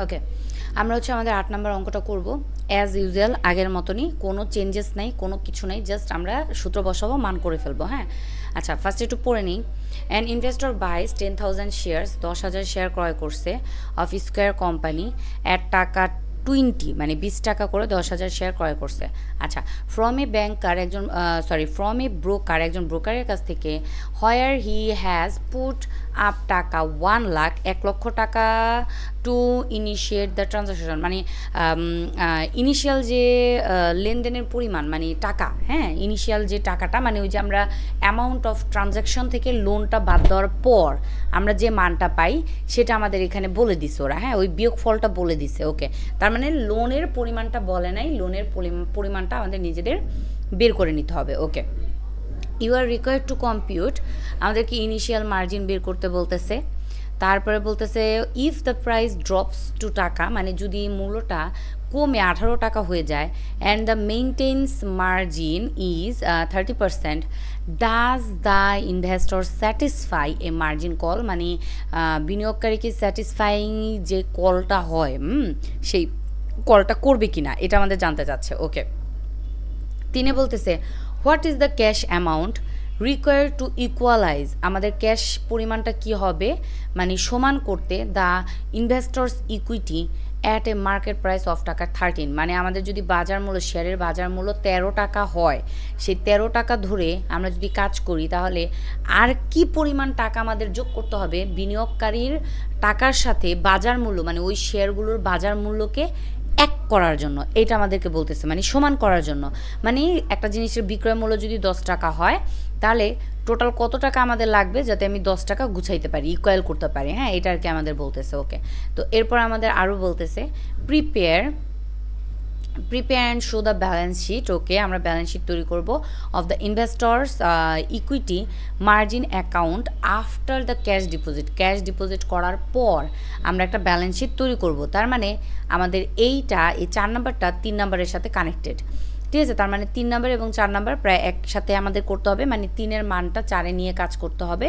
ওকে, আমরা হচ্ছে আমাদের 8 নাম্বার অঙ্কটা করব অ্যাজ ইউজুয়াল, আগের মতনই, কোনো চেঞ্জেস নাই, কোনো কিছু নাই, জাস্ট আমরা সূত্র বসাবো, মান করে ফেলবো। হ্যাঁ, আচ্ছা, ফার্স্ট একটু পড়ে নিই। অ্যান ইনভেস্টর বাইস 10,000 শেয়ার্স, 10,000 শেয়ার ক্রয় করছে অফ স্কোয়ার কোম্পানি অ্যাট টাকা 20, মানে 20 টাকা করে 10,000 শেয়ার ক্রয় করছে। আচ্ছা, ফ্রম এ ব্যাংকার একজন, ফ্রম এ ব্রোকার, একজন ব্রোকারের কাছ থেকে, হোয়ার হি হ্যাজ পুট আপ টাকা 1 লাখ, 1 লক্ষ টাকা টু ইনিশিয়েট দ্য ট্রানজাকশন, মানে ইনিশিয়াল যে লেনদেনের পরিমাণ, মানে টাকা, হ্যাঁ, ইনিশিয়াল যে টাকাটা, মানে ওই যে আমরা অ্যামাউন্ট অফ ট্রানজাকশন থেকে লোনটা বাদ দেওয়ার পর আমরা যে মানটা পাই সেটা আমাদের এখানে বলে দিছে ওরা। হ্যাঁ, ওই বিয়োগ ফলটা বলে দিছে। ওকে, তার মানে লোনের পরিমাণটা বলে নাই, লোনের পরিমাণটা আমাদের নিজেদের বের করে নিতে হবে। Okay, you are required to compute, আমাদেরকে ইনিশিয়াল মার্জিন বের করতে বলতেছে। তারপরে বলতেছে if the price drops to taka, মানে যদি মূল্যটা কমে 18 টাকা হয়ে যায়, and the maintenance margin is 30%, does the investor satisfy a margin call, মানে বিনিয়োগকারীকে স্যাটিসফাইং যে কলটা হয়, সেই কলটা করবে কি না এটা আমাদের জানতে চাচ্ছে। ওকে, তিনি বলতেছে what is the cash amount require to equalise, আমাদের ক্যাশ পরিমাণটা কি হবে, মানে সমান করতে the investors equity at a market price of টাকা 13, মানে আমাদের যদি বাজার মূল্য, শেয়ারের বাজার মূল্য 13 টাকা হয়, সেই 13 টাকা ধরে আমরা যদি কাজ করি তাহলে আর কি পরিমাণ টাকা আমাদের যোগ করতে হবে বিনিয়োগকারীর টাকার সাথে বাজার মূল্য, মানে ওই শেয়ারগুলোর বাজার মূল্যকে এক করার জন্য, এটা আমাদেরকে বলতেছে, মানে সমান করার জন্য। মানে একটা জিনিসের বিক্রয় মূল্য যদি 10 টাকা হয় তাহলে টোটাল কত টাকা আমাদের লাগবে যাতে আমি 10 টাকা গুছাইতে পারি, ইকুয়াল করতে পারি। হ্যাঁ, এটা আর কি আমাদের বলতেছে। ওকে, তো এরপর আমাদের আরও বলতেছে prepare and show the balance sheet. Okay, আমরা ব্যালেন্স শিট তৈরি করব of the investors equity margin account after the cash deposit করার পর আমরা একটা ব্যালেন্স শিট তৈরি করব। তার মানে আমাদের এই 4 নাম্বারটা 3 নাম্বারের সাথে কানেক্টেড, ঠিক আছে? তার মানে 3 নাম্বার এবং 4 নাম্বার প্রায় একসাথে আমাদের করতে হবে, মানে 3-এর মানটা 4-এ নিয়ে কাজ করতে হবে,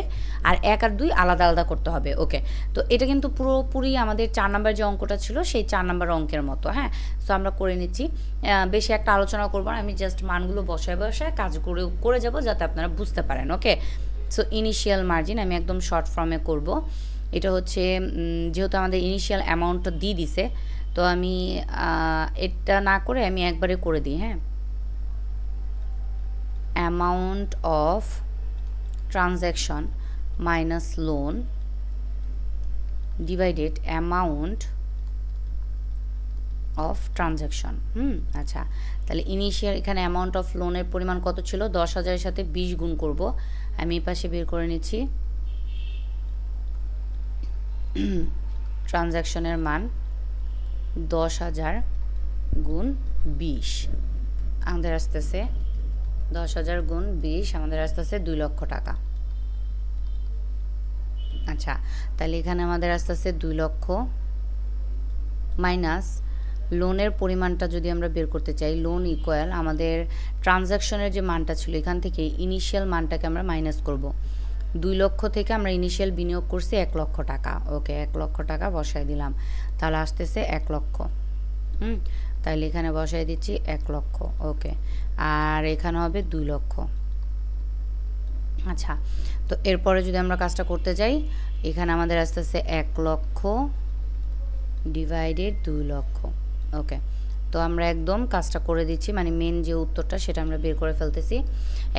আর 1 আর 2 আলাদা আলাদা করতে হবে। ওকে, তো এটা কিন্তু পুরোপুরি আমাদের 4 নাম্বার যে অঙ্কটা ছিল সেই 4 নাম্বার অঙ্কের মতো। হ্যাঁ, সো আমরা করে নিচ্ছি, বেশি একটা আলোচনা করবো না, আমি জাস্ট মানগুলো বসায় কাজ করে যাব যাতে আপনারা বুঝতে পারেন। ওকে, সো ইনিশিয়াল মার্জিন আমি একদম শর্ট ফর্মে করব। এটা হচ্ছে যেহেতু আমাদের ইনিশিয়াল অ্যামাউন্টটা দিয়ে দিছে, তো আমি এটা না করে আমি একবারে করে দিই। হ্যাঁ, amount of transaction minus loan divided amount of transaction। আচ্ছা, তাহলে ইনিশিয়াল এখানে অ্যামাউন্ট অফ লোনের পরিমাণ কত ছিল, 10,000-এর সাথে 20 গুণ করব। আমি এই পাশে বের করে নিচ্ছি ট্রানজ্যাকশনের মান 10,000 গুণ 20, আমাদের আসতেছে 10,000 গুণ 20, আমাদের আসতেছে 2 লক্ষ টাকা। আচ্ছা, তাহলে এখানে আমাদের আসতেছে 2 লক্ষ মাইনাস লোনের পরিমাণটা যদি আমরা বের করতে চাই, লোন ইকুয়াল আমাদের ট্রানজ্যাকশনের যে মানটা ছিল এখান থেকে ইনিশিয়াল মানটাকে আমরা মাইনাস করব। 2 লক্ষ থেকে আমরা ইনিশিয়াল বিনিয়োগ করছি 1 লক্ষ টাকা। ওকে, 1 লক্ষ টাকা বসায় দিলাম, তাহলে আসতেছে 1 লক্ষ। তাহলে এখানে বসায় দিচ্ছি 1 লক্ষ। ওকে, আর এখানে হবে 2 লক্ষ। আচ্ছা, তো এরপরে যদি আমরা কাজটা করতে যাই, এখানে আমাদের আসতেছে 1 লক্ষ ডিভাইডেড 2 লক্ষ। ওকে, তো আমরা একদম কাজটা করে দিচ্ছি, মানে মেন যে উত্তরটা সেটা আমরা বের করে ফেলতেছি।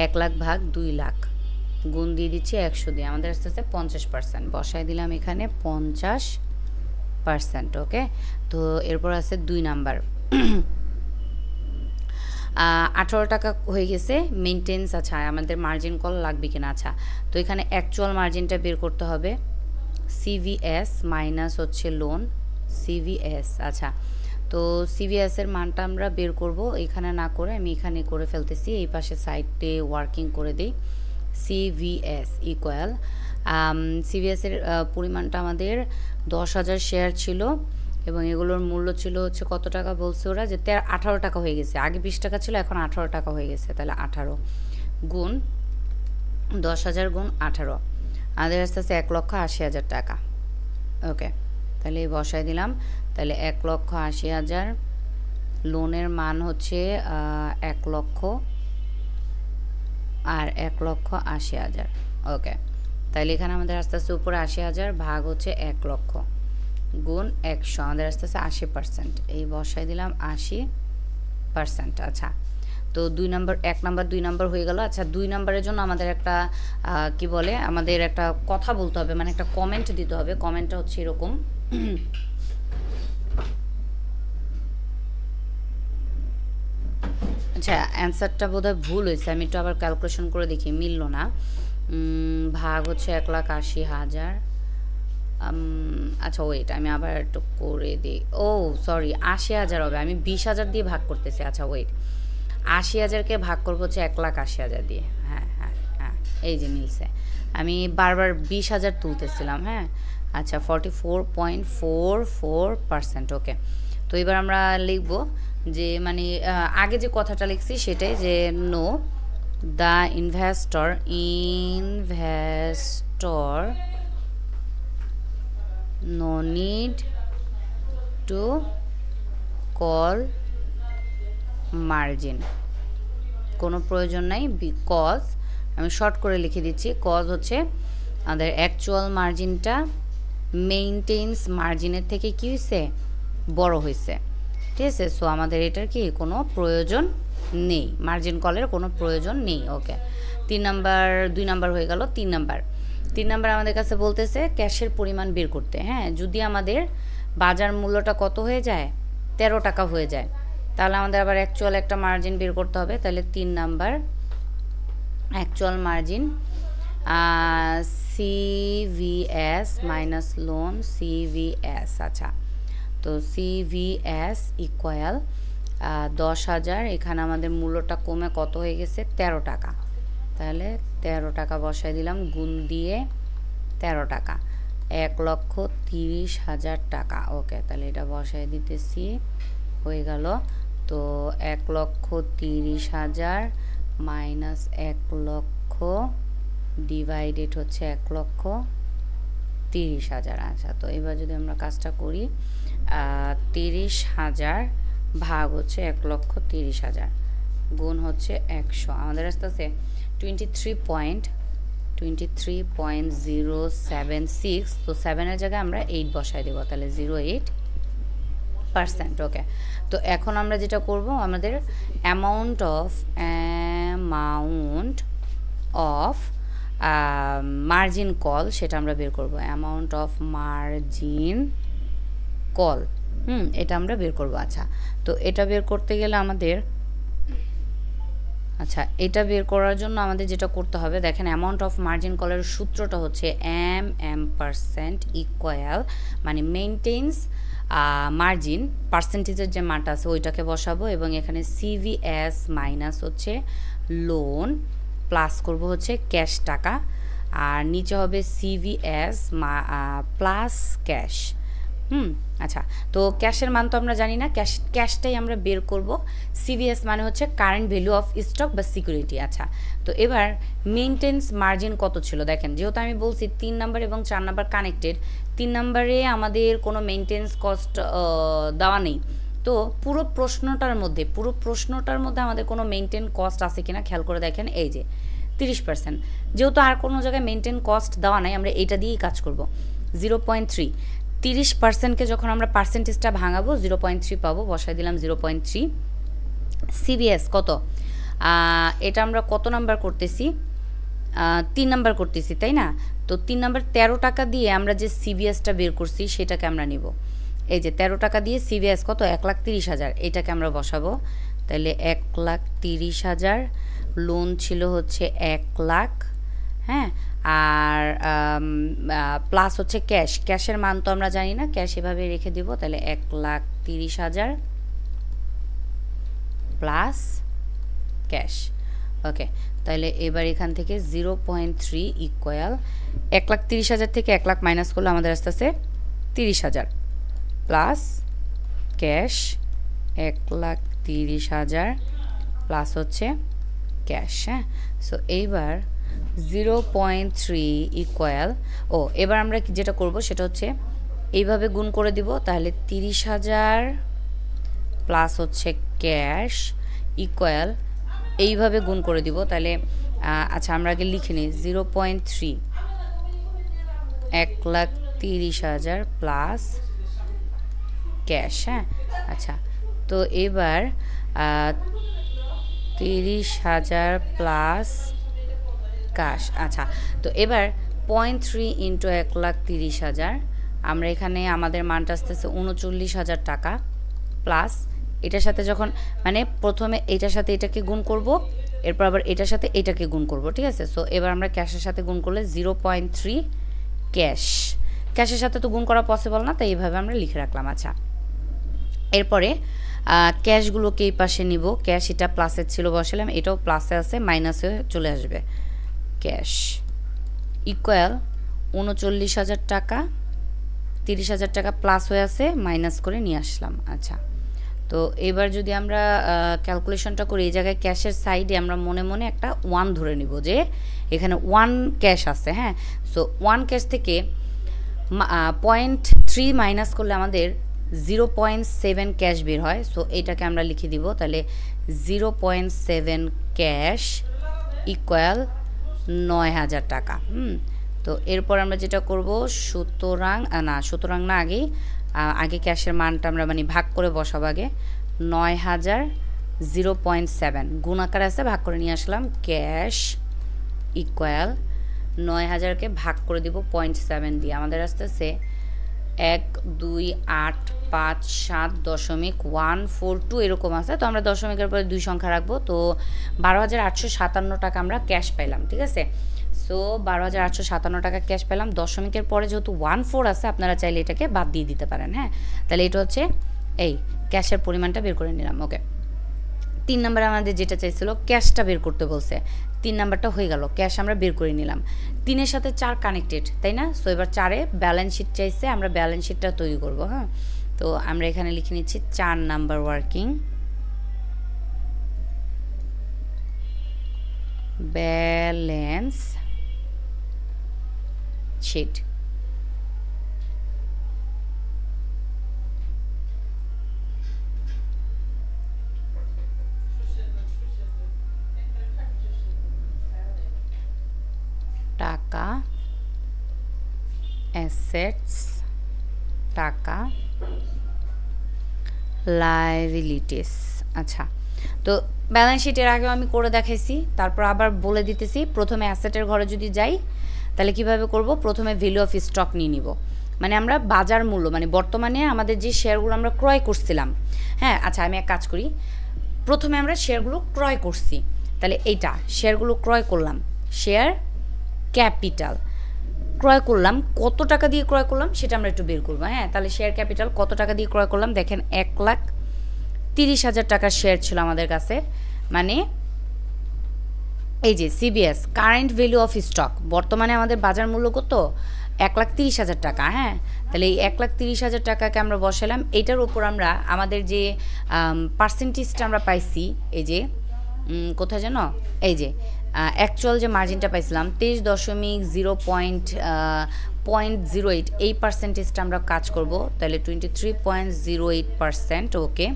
1 লাখ ভাগ 2 লাখ গুণ দিয়ে দিচ্ছি 100 দিয়ে, আমাদের আসতেছে 50%। বসায় দিলাম এখানে 50%। ওকে, তো এরপর আছে 2 নাম্বার 18 টাকা হয়ে গেছে মেনটেন্স। আচ্ছা, আমাদের মার্জিন কল লাগবে কিনা। আচ্ছা, তো এখানে অ্যাকচুয়াল মার্জিনটা বের করতে হবে, সিভিএস মাইনাস হচ্ছে লোন সিভিএস। আচ্ছা, তো সিভিএসের মানটা আমরা বের করব, এখানে না করে আমি এখানে করে ফেলতেছি, এই পাশে সাইডে ওয়ার্কিং করে দিই। সিভিএস ইকুয়াল সিভিএসের পরিমাণটা আমাদের 10,000 শেয়ার ছিল এবং এগুলোর মূল্য ছিল হচ্ছে কত টাকা বলছে ওরা, যে 18 টাকা হয়ে গেছে, আগে 20 টাকা ছিল এখন 18 টাকা হয়ে গেছে। তাহলে 18 গুণ 10,000 গুণ 18, আমাদের আসতে 1,80,000 টাকা। ওকে, তাহলে বসাই দিলাম। তাহলে 1,80,000, লোনের মান হচ্ছে 1 লক্ষ আর 1,80,000। ওকে, তাহলে এখানে আমাদের আস্তে আস্তে উপরে 80,000 ভাগ হচ্ছে 1 লক্ষ গুণ 100, আমাদের আস্তে আস্তে 80%। এই বসাই দিলাম 80%। আচ্ছা, তো 2 নাম্বার, 1 নাম্বার 2 নাম্বার হয়ে গেল। আচ্ছা, 2 নাম্বারের জন্য আমাদের একটা কি বলে, আমাদের একটা কথা বলতে হবে, মানে একটা কমেন্ট দিতে হবে। কমেন্টটা হচ্ছে এরকম, আচ্ছা অ্যান্সারটা বোধহয় ভুল হয়েছে, আমি একটু আবার ক্যালকুলেশন করে দেখি, মিলল না। ভাগ হচ্ছে 1,80,000। আচ্ছা ওয়েট, আমি আবার একটু করে দিই। ও সরি, 80,000 হবে, আমি 20,000 দিয়ে ভাগ করতেছি। আচ্ছা ওয়েট, 80,000কে ভাগ করবো হচ্ছে 1,80,000 দিয়ে। হ্যাঁ হ্যাঁ হ্যাঁ, এই যে মিলছে। আমি বারবার 20,000 তুলতেছিলাম। হ্যাঁ, আচ্ছা 44.44%। ওকে, তো এবার আমরা লিখব যে মানে আগে যে কথাটা লিখছি সেটাই, যে know the investor no need to call margin, কোনো প্রয়োজন নাই। বিকজ, আমি শর্ট করে লিখে দিচ্ছি, কজ হচ্ছে আমাদের অ্যাকচুয়াল মার্জিনটা মেইনটেন্স মার্জিনের থেকে কী হয়েছে, বড় হয়েছে। ঠিক আছে, সো আমাদের এটার কি কোনো প্রয়োজন নেই, মার্জিন কলের কোনো প্রয়োজন নেই। ওকে, 3 নাম্বার 2 নাম্বার হয়ে গেল। 3 নাম্বার আমাদের কাছে বলতেছে ক্যাশের পরিমাণ বের করতে। হ্যাঁ, যদি আমাদের বাজার মূল্যটা কত হয়ে যায়, 13 টাকা হয়ে যায়, তাহলে আমাদের আবার অ্যাকচুয়াল একটা মার্জিন বের করতে হবে। তাহলে 3 number actual margin CVS minus loan CVS। আচ্ছা, তো CVS ইকুয়াল 10,000, এখানে আমাদের মূল্যটা কমে কত হয়ে গেছে, 13 টাকা। তাহলে 13 টাকা বসাই দিলাম, গুণ দিয়ে 13 টাকা, 1,30,000 টাকা। ওকে, তাহলে এটা বসাই দিতেছি, হয়ে গেল। তো 1,30,000 মাইনাস 1 লক্ষ ডিভাইডেড হচ্ছে 1,30,000। আচ্ছা, তো এবার যদি আমরা কাজটা করি, 30,000 ভাগ হচ্ছে 1,30,000 গুণ হচ্ছে 100, আমাদের আস্তে আস্তে 23.076। তো 7-এর জায়গায় আমরা 8 বসাই দেবো, তাহলে 0.8%। ওকে, তো এখন আমরা যেটা করব, আমাদের অ্যামাউন্ট অফ মার্জিন কল সেটা আমরা বের করব। অ্যামাউন্ট অফ মার্জিন কল, এটা আমরা বের করব। আচ্ছা, তো এটা বের করতে গেলে আমাদের, আচ্ছা এটা বের করার জন্য আমাদের যেটা করতে হবে, দেখেন অ্যামাউন্ট অফ মার্জিন কলের সূত্রটা হচ্ছে MM% ইকুয়াল, মানে মেইনটেন্স মার্জিন পার্সেন্টেজের যে মানটা আছে ওইটাকে বসাবো, এবং এখানে CVS মাইনাস হচ্ছে লোন প্লাস করব হচ্ছে ক্যাশ টাকা, আর নিচে হবে CVS প্লাস ক্যাশ। আচ্ছা, তো ক্যাশের মান তো আমরা জানি না, ক্যাশটাই আমরা বের করব। CVS মানে হচ্ছে কারেন্ট ভ্যালু অফ স্টক বা সিকিউরিটি। আচ্ছা, তো এবার মেইনটেন্স মার্জিন কত ছিল, দেখেন যেহেতু আমি বলছি 3 নাম্বার এবং 4 নাম্বার কানেক্টেড, 3 নাম্বারে আমাদের কোনো মেইনটেন্স কস্ট দেওয়া নেই। তো পুরো প্রশ্নটার মধ্যে আমাদের কোনো মেইনটেন কস্ট আছে কিনা খেয়াল করে দেখেন, এই যে 30%, যেহেতু আর কোনো জায়গায় মেইনটেন কস্ট দেওয়া নাই, আমরা এটা দিয়েই কাজ করব। 0.3, 30%কে যখন আমরা পার্সেন্টেজটা ভাঙাবো 0.3 পাবো, বসাই দিলাম 0.3। CVS কত, এটা আমরা কত নাম্বার করতেছি, 3 নাম্বার করতেছি, তাই না? তো 3 নাম্বার 13 টাকা দিয়ে আমরা যে CVSটা বের করছি সেটাকে আমরা নিব। এই যে 13 টাকা দিয়ে CVS কত, 1,30,000, এটাকে আমরা বসাবো। তাহলে 1,30,000, লোন ছিল হচ্ছে 1 লাখ, হ্যাঁ, আর প্লাস হচ্ছে ক্যাশের মান তো আমরা জানি না, ক্যাশ এভাবে রেখে দিব। তাহলে 1,30,000 প্লাস ক্যাশ। ওকে, তাহলে এবার এখান থেকে 0.3 ইকুয়াল 1,30,000 থেকে 1 লাখ মাইনাস করলে আমাদের আস্তে আস্তে 30,000 প্লাস ক্যাশ, 1,30,000 প্লাস হচ্ছে ক্যাশ। হ্যাঁ, সো এইবার 0.3 ইকুয়াল, এবার আমরা যেটা করব সেটা হচ্ছে এইভাবে গুণ করে দিব, তাহলে 30,000 প্লাস হচ্ছে ক্যাশ ইকুয়াল এইভাবে গুণ করে দিব। তাহলে আচ্ছা আমরা আগে লিখে নিই 0.3 1,30,000 প্লাস ক্যাশ। হ্যাঁ আচ্ছা, তো এবার 30,000 প্লাস ক্যাশ। আচ্ছা, তো এবার 0.3 ইন্টু 1,30,000, আমরা এখানে আমাদের মানটা আসতেছে 39,000 টাকা প্লাস এটার সাথে যখন মানে প্রথমে এটার সাথে এটাকে গুণ করব, এরপর আবার এটার সাথে এটাকে গুণ করব, ঠিক আছে। সো এবার আমরা ক্যাশের সাথে গুণ করলে 0.3 ক্যাশের সাথে তো গুণ করা পসিবল না, তাই এইভাবে আমরা লিখে রাখলাম। আচ্ছা, এরপরে ক্যাশগুলোকে এই পাশে নিব, ক্যাশ এটা প্লাসের ছিল বসালাম, এটাও প্লাসে আছে, মাইনাস হয়ে চলে আসবে। ক্যাশ ইকুয়াল 39,000 টাকা, 30,000 টাকা প্লাস হয়ে আছে, মাইনাস করে নিয়ে আসলাম। আচ্ছা, তো এবার যদি আমরা ক্যালকুলেশনটা করি, এই জায়গায় ক্যাশের সাইডে আমরা মনে মনে একটা 1 ধরে নিব, যে এখানে 1 ক্যাশ আছে। হ্যাঁ, সো 1 ক্যাশ থেকে 0.3 মাইনাস করলে আমাদের 0.7 ক্যাশ বের হয়। সো এইটাকে আমরা লিখে দিব, তাহলে 0.7 ক্যাশ ইকুয়াল 9,000 টাকা। তো এরপর আমরা যেটা করব, সুতরাং না আগে ক্যাশের মানটা আমরা মানে ভাগ করে বসাবো আগে। 9,000 0.7 গুণ আকারে আছে, ভাগ করে নিয়ে আসলাম। ক্যাশ ইকুয়াল 9,000কে ভাগ করে দিব 0.7 দিয়ে, আমাদের আসতেছে 1,2,8,5,7.142 এরকম আছে। তো আমরা দশমিকের পরে 2 সংখ্যা রাখবো, তো 12,857 টাকা আমরা ক্যাশ পাইলাম, ঠিক আছে। সো 12,857 টাকা ক্যাশ পেলাম। দশমিকের পরে যেহেতু 14 আছে, আপনারা চাইলে এটাকে বাদ দিয়ে দিতে পারেন। হ্যাঁ, তাহলে এটা হচ্ছে এই ক্যাশের পরিমাণটা বের করে নিলাম। ওকে, 3 নম্বরে আমাদের যেটা চাইছিল ক্যাশটা বের করতে বলছে, 3 নাম্বারটা হয়ে গেল, ক্যাশ আমরা বের করে নিলাম। 3-এর সাথে 4 কানেক্টেড, তাই না? সো এবার 4-এ ব্যালেন্স শিট চাইছে, আমরা ব্যালেন্স শিটটা তৈরি করব। হ্যাঁ, তো আমরা এখানে লিখে নিচ্ছি 4 নাম্বার ওয়ার্কিং ব্যালেন্স শিট। টাকা, অ্যাসেটস, টাকা, লায়াবিলিটিস। আচ্ছা, তো ব্যালেন্স শিটের আগেও আমি করে দেখাইছি, তারপর আবার বলে দিতেছি। প্রথমে অ্যাসেটের ঘরে যদি যাই, তাহলে কিভাবে করব? প্রথমে ভ্যালু অফ স্টক নিয়ে নিব, মানে আমরা বাজার মূল্য, মানে বর্তমানে আমাদের যে শেয়ারগুলো আমরা ক্রয় করছিলাম। হ্যাঁ, আচ্ছা আমি এক কাজ করি, প্রথমে আমরা শেয়ারগুলো ক্রয় করছি, তাহলে এইটা শেয়ারগুলো ক্রয় করলাম, শেয়ার ক্যাপিটাল ক্রয় করলাম, কত টাকা দিয়ে ক্রয় করলাম সেটা আমরা একটু বের করবো। হ্যাঁ, তাহলে শেয়ার ক্যাপিটাল কত টাকা দিয়ে ক্রয় করলাম, দেখেন 1,30,000 টাকার শেয়ার ছিল আমাদের কাছে, মানে এই যে CBS current value of stock, বর্তমানে আমাদের বাজার মূল্য কত? 1,30,000 টাকা। হ্যাঁ, তাহলে এই 1,30,000 টাকাকে আমরা বসালাম, এইটার উপর আমরা আমাদের যে পার্সেন্টেজটা আমরা পাইছি, এই যে কোথায় যেন, এই যে অ্যাকচুয়াল যে মার্জিনটা পাইছিলাম 23.0.08, এই পার্সেন্টেজটা আমরা কাজ করব, তাহলে 23.08%। ওকে,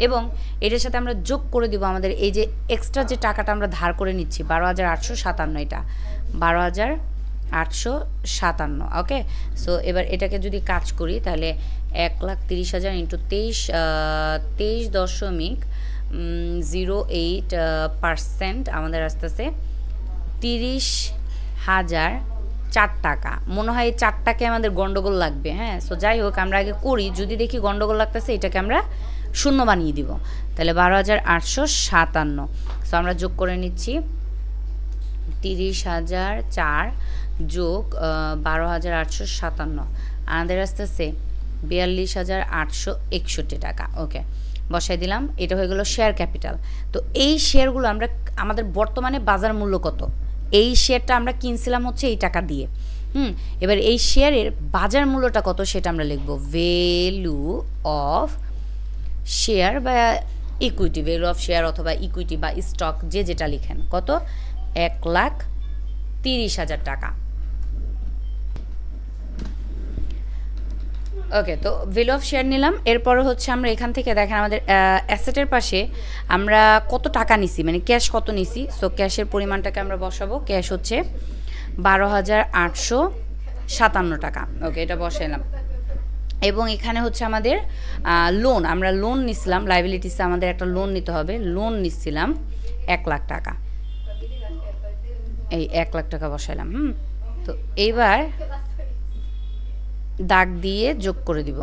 এবং এটার সাথে আমরা যোগ করে দিব আমাদের এই যে এক্সট্রা যে টাকাটা আমরা ধার করে নিচ্ছি 12,857, এটা 12,857। ওকে, সো এবার এটাকে যদি কাজ করি, তাহলে 1,30,000 ইন্টু 23.08% আমাদের আসতেছে 30,004 টাকা। মনে হয় এই 4টাকে আমাদের গন্ডগোল লাগবে। হ্যাঁ, সো যাই হোক, আমরা আগে করি, যদি দেখি গন্ডগোল লাগতেছে এটাকে আমরা শূন্য বানিয়ে দিব, তাহলে 12,857। সো আমরা যোগ করে নিচ্ছি 30,004 যোগ 12,857, আমাদের আসতেছে 42,861 টাকা। ওকে, বসাই দিলাম, এটা হয়ে গেল শেয়ার ক্যাপিটাল। তো এই শেয়ারগুলো আমরা আমাদের বর্তমানে বাজার মূল্য কত, এই শেয়ারটা আমরা কিনছিলাম হচ্ছে এই টাকা দিয়ে। এবার এই শেয়ারের বাজার মূল্যটা কত সেটা আমরা লিখব, ভ্যালু অফ শেয়ার বা ইকুইটি, ভ্যালু অফ শেয়ার অথবা ইকুইটি বা স্টক, যে যেটা লিখেন, কত? 1,30,000 টাকা। ওকে, তো ভ্যালু অফ শেয়ার নিলাম। এরপরে হচ্ছে আমরা এখান থেকে দেখেন আমাদের অ্যাসেটের পাশে আমরা কত টাকা নিছি, মানে ক্যাশ কত নিছি। সো ক্যাশের পরিমাণটাকে আমরা বসাবো। ক্যাশ হচ্ছে 12,857 টাকা। ওকে, এটা বসাইলাম। এবং এখানে হচ্ছে আমাদের লোন, আমরা লোন নিছিলাম, লাইবিলিটিসে আমাদের একটা লোন নিতে হবে। লোন নিচ্ছিলাম 1 লাখ টাকা। এই 1 লাখ টাকা বসাইলাম। তো এইবার দাগ দিয়ে যোগ করে দিব।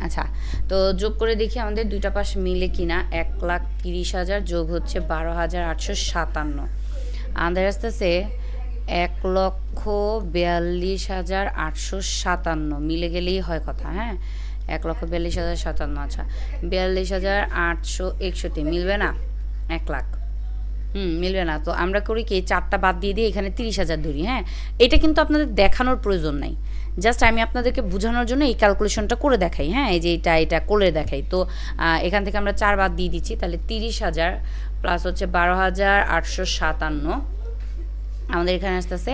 আচ্ছা, তো যোগ করে দেখি আমাদের দুইটা পাশ মিলে কিনা। 1,30,000 যোগ হচ্ছে 12,857, আমাদের আসতেছে 1,42,857 মিলে গেলেই হয় কথা। হ্যাঁ, 1,42,057। আচ্ছা, 42,861 মিলবে না? 1 লাখ মিলবে না। তো আমরা করি কি, 4টা বাদ দিয়ে দিয়ে এখানে 30,000 ধরি। হ্যাঁ, এটা কিন্তু আপনাদের দেখানোর প্রয়োজন নাই, জাস্ট আমি আপনাদেরকে বোঝানোর জন্য এই ক্যালকুলেশনটা করে দেখাই। হ্যাঁ, এই যে এটা করে দেখাই। তো এখান থেকে আমরা 4 বাদ দিয়ে দিচ্ছি, তাহলে 30,000 প্লাস হচ্ছে 12,857, আমাদের এখানে আসতেছে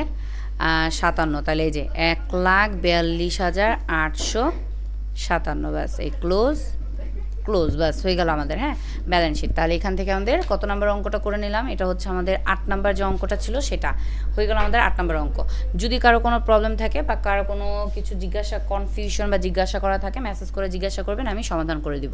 57। তাহলে এই যে 1,42,857, ব্যাস এই ক্লোজ ব্যাস হয়ে গেল আমাদের। হ্যাঁ, ব্যালেন্স শিট। তাহলে এখান থেকে আমাদের কত নম্বর অঙ্কটা করে নিলাম, এটা হচ্ছে আমাদের 8 নম্বর যে অঙ্কটা ছিল সেটা হয়ে গেল আমাদের 8 নম্বর অঙ্ক। যদি কারো কোনো প্রবলেম থাকে বা কারো কোনো কিছু কনফিউশন বা জিজ্ঞাসা করা থাকে, মেসেজ করে জিজ্ঞাসা করবেন, আমি সমাধান করে দিব।